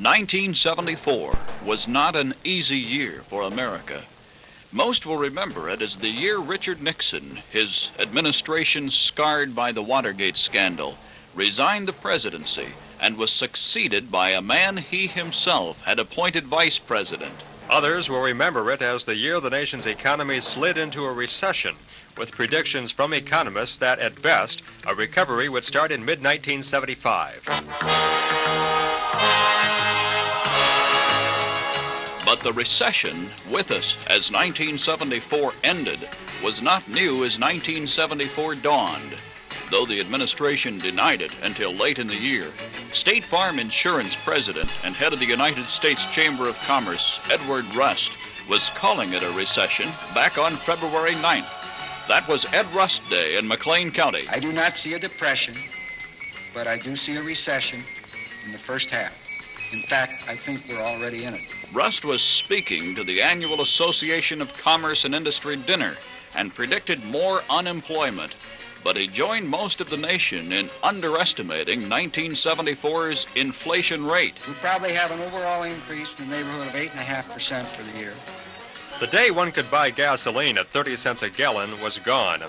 1974 was not an easy year for America. Most will remember it as the year Richard Nixon, his administration scarred by the Watergate scandal, resigned the presidency and was succeeded by a man he himself had appointed vice president. Others will remember it as the year the nation's economy slid into a recession, with predictions from economists that, at best, a recovery would start in mid-1975. But the recession, with us as 1974 ended, was not new as 1974 dawned. Though the administration denied it until late in the year, State Farm Insurance president and head of the United States Chamber of Commerce, Edward Rust, was calling it a recession back on February 9th. That was Ed Rust Day in McLean County. I do not see a depression, but I do see a recession in the first half. In fact, I think we're already in it. Rust was speaking to the annual Association of Commerce and Industry dinner and predicted more unemployment, but he joined most of the nation in underestimating 1974's inflation rate. We probably have an overall increase in the neighborhood of 8.5% for the year. The day one could buy gasoline at 30 cents a gallon was gone.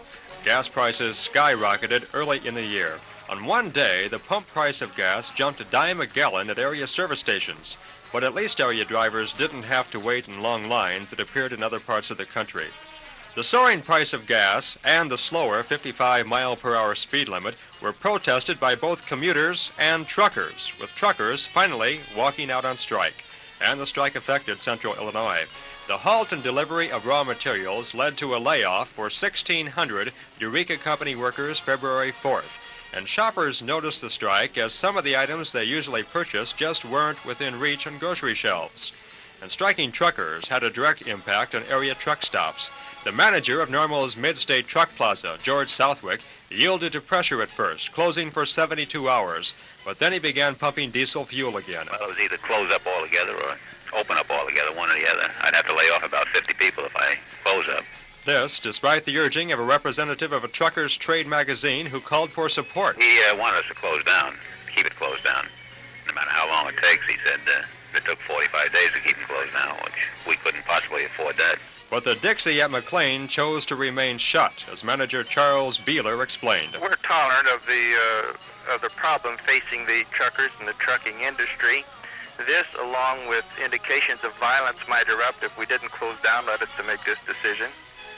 Gas prices skyrocketed early in the year. On one day, the pump price of gas jumped a dime a gallon at area service stations. But at least area drivers didn't have to wait in long lines that appeared in other parts of the country. The soaring price of gas and the slower 55-mile-per-hour speed limit were protested by both commuters and truckers, with truckers finally walking out on strike. And the strike affected Central Illinois. The halt and delivery of raw materials led to a layoff for 1,600 Eureka Company workers February 4th. And shoppers noticed the strike as some of the items they usually purchase just weren't within reach on grocery shelves. And striking truckers had a direct impact on area truck stops. The manager of Normal's Mid-State Truck Plaza, George Southwick, yielded to pressure at first, closing for 72 hours. But then he began pumping diesel fuel again. Well, it was either close up altogether or open up altogether, one or the other. I'd have to lay off about 50 people if I close up. This, despite the urging of a representative of a truckers' trade magazine who called for support. He wanted us to close down, keep it closed down. No matter how long it takes, he said it took 45 days to keep it closed down, which we couldn't possibly afford that. But the Dixie at McLean chose to remain shut, as manager Charles Beeler explained. We're tolerant of the problem facing the truckers and the trucking industry. This, along with indications of violence, might erupt if we didn't close down, led us to make this decision.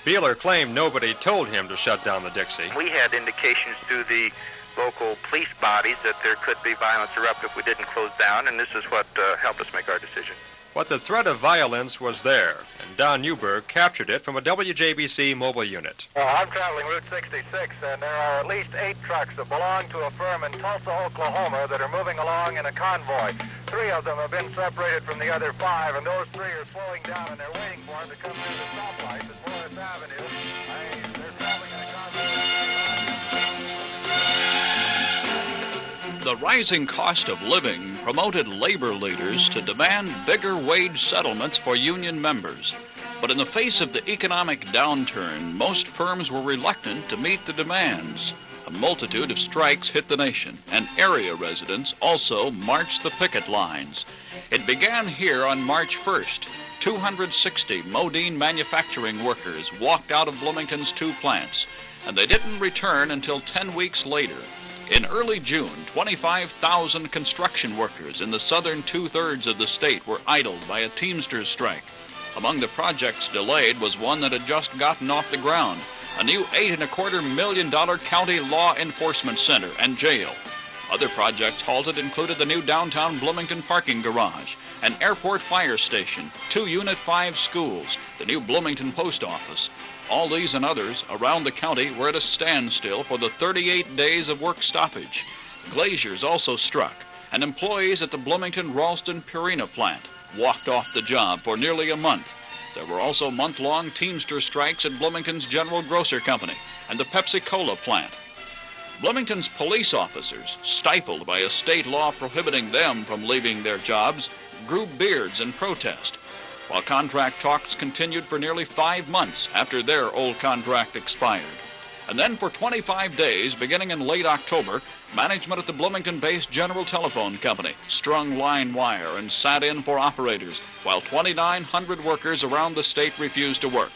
Beeler claimed nobody told him to shut down the Dixie. We had indications through the local police bodies that there could be violence erupt if we didn't close down, and this is what helped us make our decision. But the threat of violence was there, and Don Newberg captured it from a WJBC mobile unit. Well, I'm traveling Route 66, and there are at least 8 trucks that belong to a firm in Tulsa, Oklahoma that are moving along in a convoy. 3 of them have been separated from the other 5, and those 3 are slowing down, and they're waiting for them to come near the stoplight at Morris Avenue. They're traveling in a convoy. The rising cost of living promoted labor leaders to demand bigger wage settlements for union members. But in the face of the economic downturn, most firms were reluctant to meet the demands. A multitude of strikes hit the nation, and area residents also marched the picket lines. It began here on March 1st. 260 Modine manufacturing workers walked out of Bloomington's 2 plants, and they didn't return until 10 weeks later. In early June, 25,000 construction workers in the southern 2/3 of the state were idled by a Teamsters strike. Among the projects delayed was one that had just gotten off the ground, a new $8.25 million county law enforcement center and jail. Other projects halted included the new downtown Bloomington parking garage, an airport fire station, 2 Unit 5 schools, the new Bloomington post office. All these and others around the county were at a standstill for the 38 days of work stoppage. Glaziers also struck, and employees at the Bloomington Ralston Purina plant walked off the job for nearly a month. There were also month-long Teamster strikes at Bloomington's General Grocer Company and the Pepsi-Cola plant. Bloomington's police officers, stifled by a state law prohibiting them from leaving their jobs, grew beards in protest, while contract talks continued for nearly 5 months after their old contract expired. And then for 25 days, beginning in late October, management at the Bloomington-based General Telephone Company strung line wire and sat in for operators, while 2,900 workers around the state refused to work.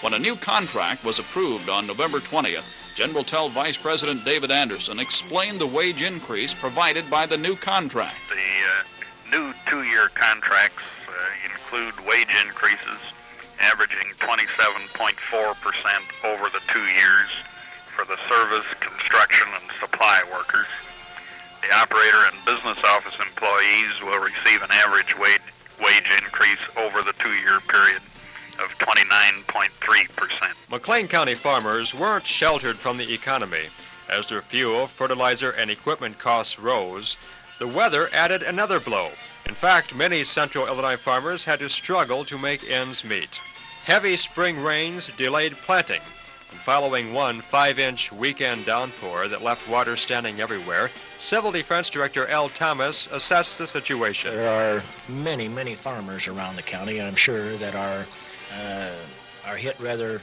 When a new contract was approved on November 20th, General Tel Vice President David Anderson explained the wage increase provided by the new contract. The new two-year contracts include wage increases averaging 27.4% over the 2 years for the service, construction, and supply workers. The operator and business office employees will receive an average wage increase over the 2-year period of 29.3%. McLean County farmers weren't sheltered from the economy. As their fuel, fertilizer, and equipment costs rose, the weather added another blow. In fact, many central Illinois farmers had to struggle to make ends meet. Heavy spring rains delayed planting, and following one 5-inch weekend downpour that left water standing everywhere, Civil Defense Director L. Thomas assessed the situation. There are many, many farmers around the county, I'm sure, that are hit rather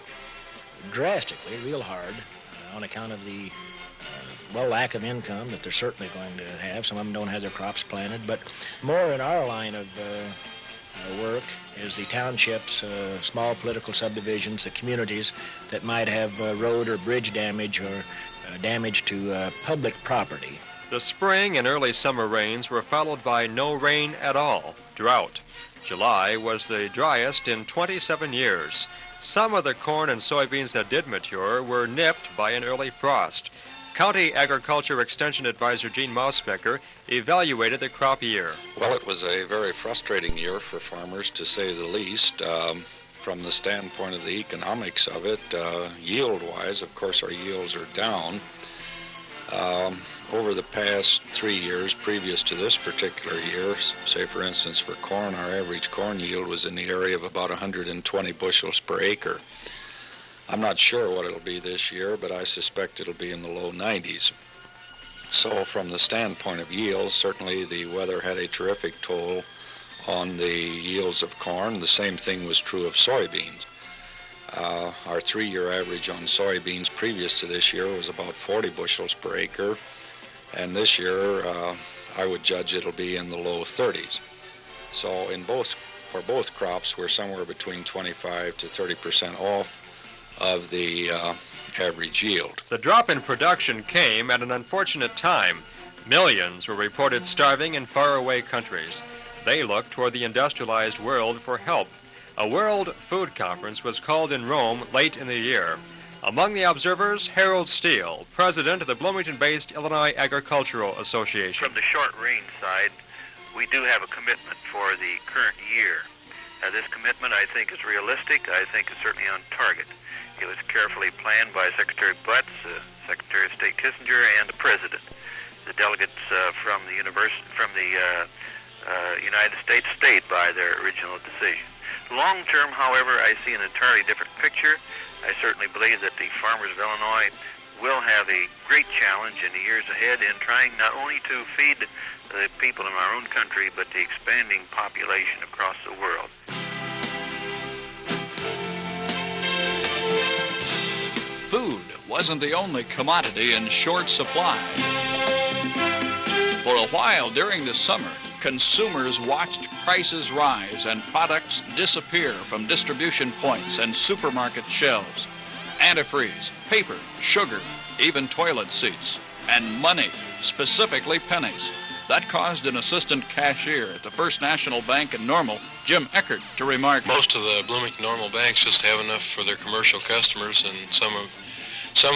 drastically, real hard, on account of the lack of income that they're certainly going to have. Some of them don't have their crops planted, but more in our line of work is the townships, small political subdivisions, the communities that might have road or bridge damage or damage to public property. The spring and early summer rains were followed by no rain at all, drought. July was the driest in 27 years. Some of the corn and soybeans that did mature were nipped by an early frost. County Agriculture Extension Advisor Gene Mausbecker evaluated the crop year. Well, it was a very frustrating year for farmers, to say the least. From the standpoint of the economics of it, yield-wise, of course, our yields are down. Over the past 3 years previous to this particular year, say for instance for corn, our average corn yield was in the area of about 120 bushels per acre. I'm not sure what it'll be this year, but I suspect it'll be in the low 90s. So from the standpoint of yield, certainly the weather had a terrific toll on the yields of corn. The same thing was true of soybeans. Our 3-year average on soybeans previous to this year was about 40 bushels per acre, and this year I would judge it'll be in the low 30s. So for both crops, we're somewhere between 25 to 30% off of the average yield. The drop in production came at an unfortunate time. Millions were reported starving in faraway countries. They looked toward the industrialized world for help. A World Food Conference was called in Rome late in the year. Among the observers, Harold Steele, president of the Bloomington-based Illinois Agricultural Association. From the short range side, we do have a commitment for the current year. This commitment, I think, is realistic. I think it's certainly on target. It was carefully planned by Secretary Butts, Secretary of State Kissinger, and the President. The delegates from the United States stayed by their original decision. Long term, however, I see an entirely different picture. I certainly believe that the farmers of Illinois will have a great challenge in the years ahead in trying not only to feed the people in our own country, but the expanding population across the world. Food wasn't the only commodity in short supply. For a while during the summer, consumers watched prices rise and products disappear from distribution points and supermarket shelves. Antifreeze, paper, sugar, even toilet seats, and money, specifically pennies. That caused an assistant cashier at the First National Bank in Normal, Jim Eckert, to remark, most of the Bloomington Normal banks just have enough for their commercial customers, and some of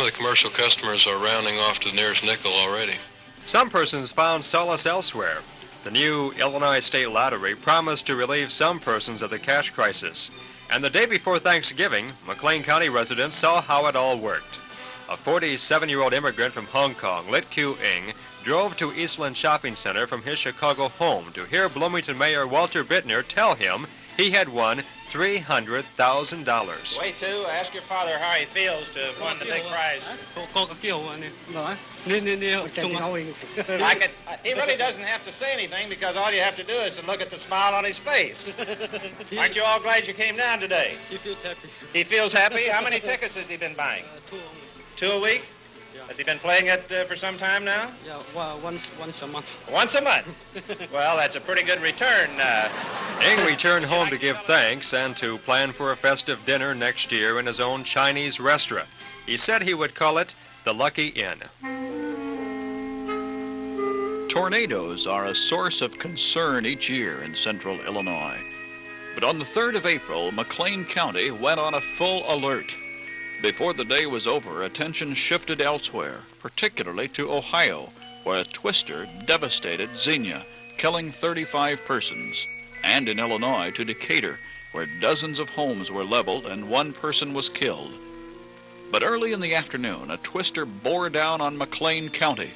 the commercial customers are rounding off to the nearest nickel already. Some persons found solace elsewhere. The new Illinois State Lottery promised to relieve some persons of the cash crisis. And the day before Thanksgiving, McLean County residents saw how it all worked. A 47-year-old immigrant from Hong Kong, Lit Kyu Ing, drove to Eastland Shopping Center from his Chicago home to hear Bloomington Mayor Walter Bittner tell him he had won $300,000. Way to ask your father how he feels to have won the big prize. He really doesn't have to say anything because all you have to do is to look at the smile on his face. Aren't you all glad you came down today? He feels happy. He feels happy? How many tickets has he been buying? 2 a week? Yeah. Has he been playing it for some time now? Yeah, well, once a month. Once a month? Well, that's a pretty good return. Ing returned home to give thanks and to plan for a festive dinner next year in his own Chinese restaurant. He said he would call it the Lucky Inn. Tornadoes are a source of concern each year in central Illinois. But on the 3rd of April, McLean County went on a full alert. Before the day was over, attention shifted elsewhere, particularly to Ohio, where a twister devastated Xenia, killing 35 persons, and in Illinois to Decatur, where dozens of homes were leveled and 1 person was killed. But early in the afternoon, a twister bore down on McLean County.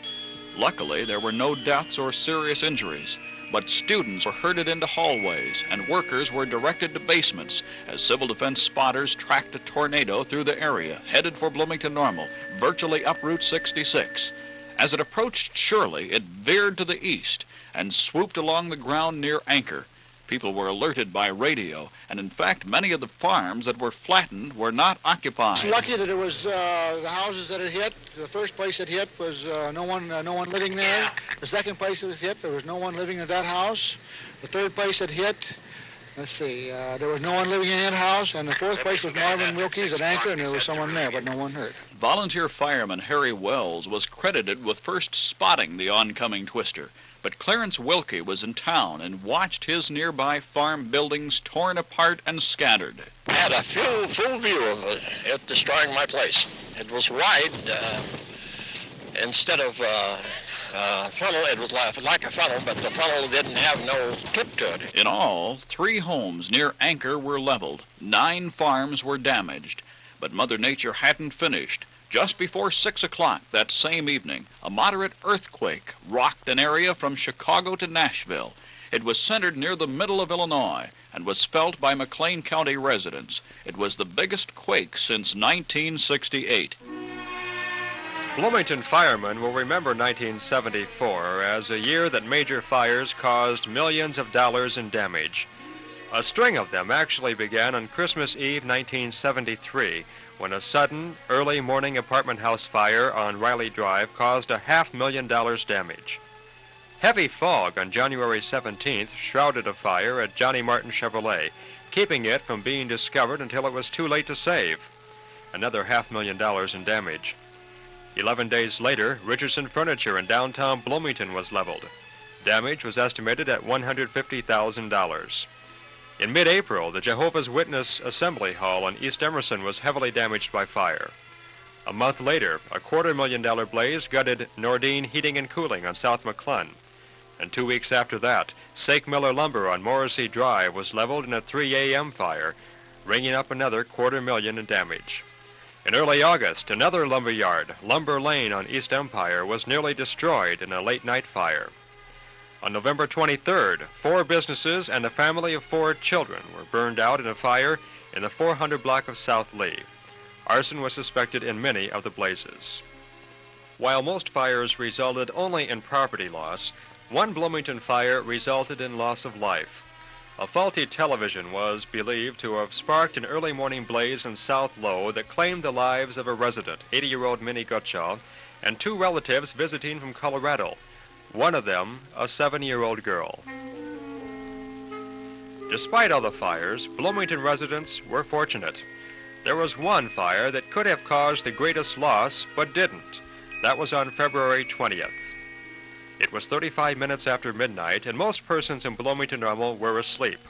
Luckily, there were no deaths or serious injuries, but students were herded into hallways and workers were directed to basements as civil defense spotters tracked a tornado through the area, headed for Bloomington Normal, virtually up Route 66. As it approached Shirley, it veered to the east and swooped along the ground near Anchor. People were alerted by radio, and in fact, many of the farms that were flattened were not occupied. It's lucky that it was the houses that it hit. The first place it hit was no one living there. The second place it hit, there was no one living in that house. The third place it hit, there was no one living in that house. And the fourth place was Marvin Wilkie's at Anchor, and there was someone there, but no one hurt. Volunteer fireman Harry Wells was credited with first spotting the oncoming twister. But Clarence Wilkie was in town and watched his nearby farm buildings torn apart and scattered. I had a full view of it destroying my place. It was wide. Instead of funnel, it was like a funnel, but the funnel didn't have no tip to it. In all, 3 homes near Anchor were leveled. 9 farms were damaged. But Mother Nature hadn't finished. Just before 6 o'clock that same evening, a moderate earthquake rocked an area from Chicago to Nashville. It was centered near the middle of Illinois and was felt by McLean County residents. It was the biggest quake since 1968. Bloomington firemen will remember 1974 as a year that major fires caused millions of dollars in damage. A string of them actually began on Christmas Eve 1973, when a sudden, early morning apartment house fire on Riley Drive caused $500,000 damage. Heavy fog on January 17th shrouded a fire at Johnny Martin Chevrolet, keeping it from being discovered until it was too late to save. Another $500,000 in damage. 11 days later, Richardson Furniture in downtown Bloomington was leveled. Damage was estimated at $150,000. In mid-April, the Jehovah's Witness Assembly Hall on East Emerson was heavily damaged by fire. A month later, a $250,000 blaze gutted Nordine Heating and Cooling on South McClellan. And 2 weeks after that, Sake Miller Lumber on Morrissey Drive was leveled in a 3 a.m. fire, ringing up another $250,000 in damage. In early August, another lumber yard, Lumber Lane on East Empire, was nearly destroyed in a late-night fire. On November 23rd, 4 businesses and a family of 4 children were burned out in a fire in the 400 block of South Lee. Arson was suspected in many of the blazes. While most fires resulted only in property loss, one Bloomington fire resulted in loss of life. A faulty television was believed to have sparked an early morning blaze in South Low that claimed the lives of a resident, 80-year-old Minnie Gutschall, and 2 relatives visiting from Colorado. One of them, a 7-year-old girl. Despite all the fires, Bloomington residents were fortunate. There was one fire that could have caused the greatest loss, but didn't. That was on February 20th. It was 35 minutes after midnight, and most persons in Bloomington Normal were asleep.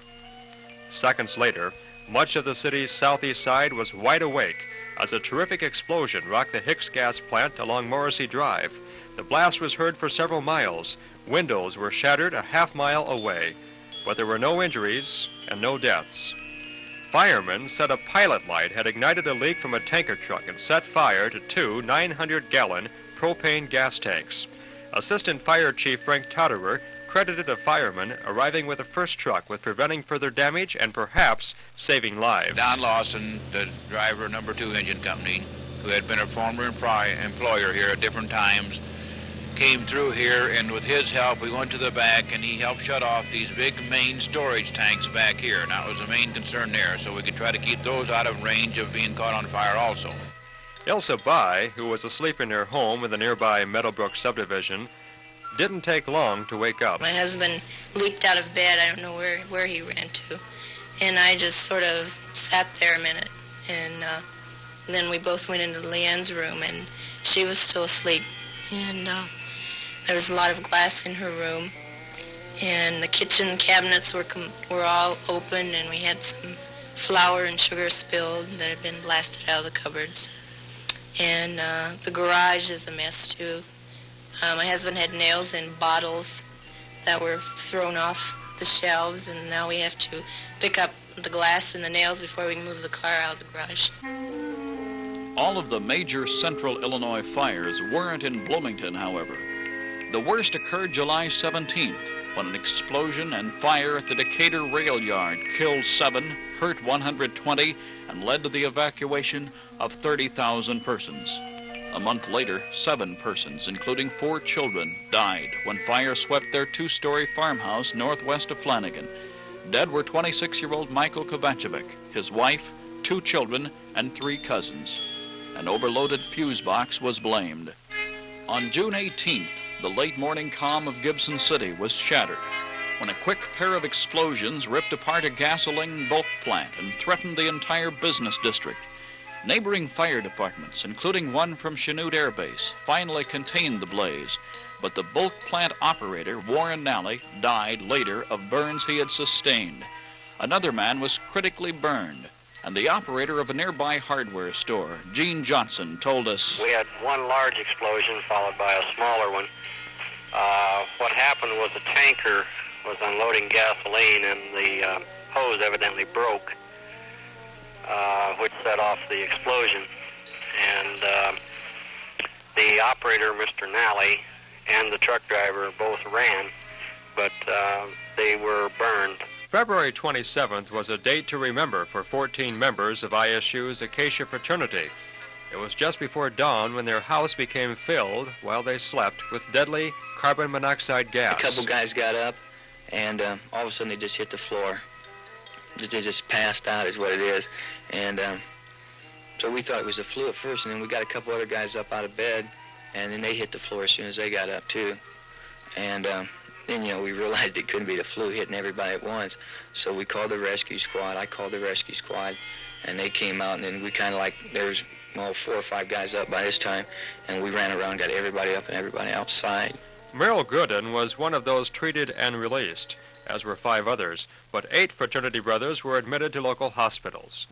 Seconds later, much of the city's southeast side was wide awake as a terrific explosion rocked the Hicks gas plant along Morrissey Drive. The blast was heard for several miles. Windows were shattered a half-mile away, but there were no injuries and no deaths. Firemen said a pilot light had ignited a leak from a tanker truck and set fire to 2 900-gallon propane gas tanks. Assistant Fire Chief Frank Totterer credited a fireman arriving with the first truck with preventing further damage and perhaps saving lives. Don Lawson, the driver of number 2 engine company, who had been a former employer here at different times, came through here, and with his help we went to the back and he helped shut off these big main storage tanks back here. And that was the main concern there, so we could try to keep those out of range of being caught on fire also. Elsa Bai, who was asleep in her home in the nearby Meadowbrook subdivision, didn't take long to wake up. My husband leaped out of bed. I don't know where he ran to. And I just sort of sat there a minute. And then we both went into Leanne's room, and she was still asleep. And there was a lot of glass in her room. And the kitchen cabinets were all open, and we had some flour and sugar spilled that had been blasted out of the cupboards. And the garage is a mess, too. My husband had nails in bottles that were thrown off the shelves, and now we have to pick up the glass and the nails before we can move the car out of the garage. All of the major central Illinois fires weren't in Bloomington, however. The worst occurred July 17th, when an explosion and fire at the Decatur rail yard killed 7, hurt 120, and led to the evacuation of 30,000 persons. A month later, 7 persons, including 4 children, died when fire swept their 2-story farmhouse northwest of Flanagan. Dead were 26-year-old Michael Kovacevic, his wife, 2 children, and 3 cousins. An overloaded fuse box was blamed. On June 18th, the late morning calm of Gibson City was shattered when a quick pair of explosions ripped apart a gasoline bulk plant and threatened the entire business district. Neighboring fire departments, including one from Chanute Air Base, finally contained the blaze, but the bulk plant operator, Warren Nally, died later of burns he had sustained. Another man was critically burned, and the operator of a nearby hardware store, Gene Johnson, told us, "We had one large explosion followed by a smaller one. What happened was the tanker was unloading gasoline, and the hose evidently broke, which set off the explosion. And the operator, Mr. Nally, and the truck driver both ran, but they were burned." February 27th was a date to remember for 14 members of ISU's Acacia fraternity. It was just before dawn when their house became filled while they slept with deadly carbon monoxide gas. A couple guys got up, and all of a sudden they just hit the floor. They just passed out is what it is. And so we thought it was the flu at first, and then we got a couple other guys up out of bed, and then they hit the floor as soon as they got up, too. And then, we realized it couldn't be the flu hitting everybody at once. So we called the rescue squad. I called the rescue squad, and they came out, and then we kind of there was 4 or 5 guys up by this time, and we ran around, got everybody up and everybody outside. Merrill Gooden was one of those treated and released, as were 5 others, but 8 fraternity brothers were admitted to local hospitals.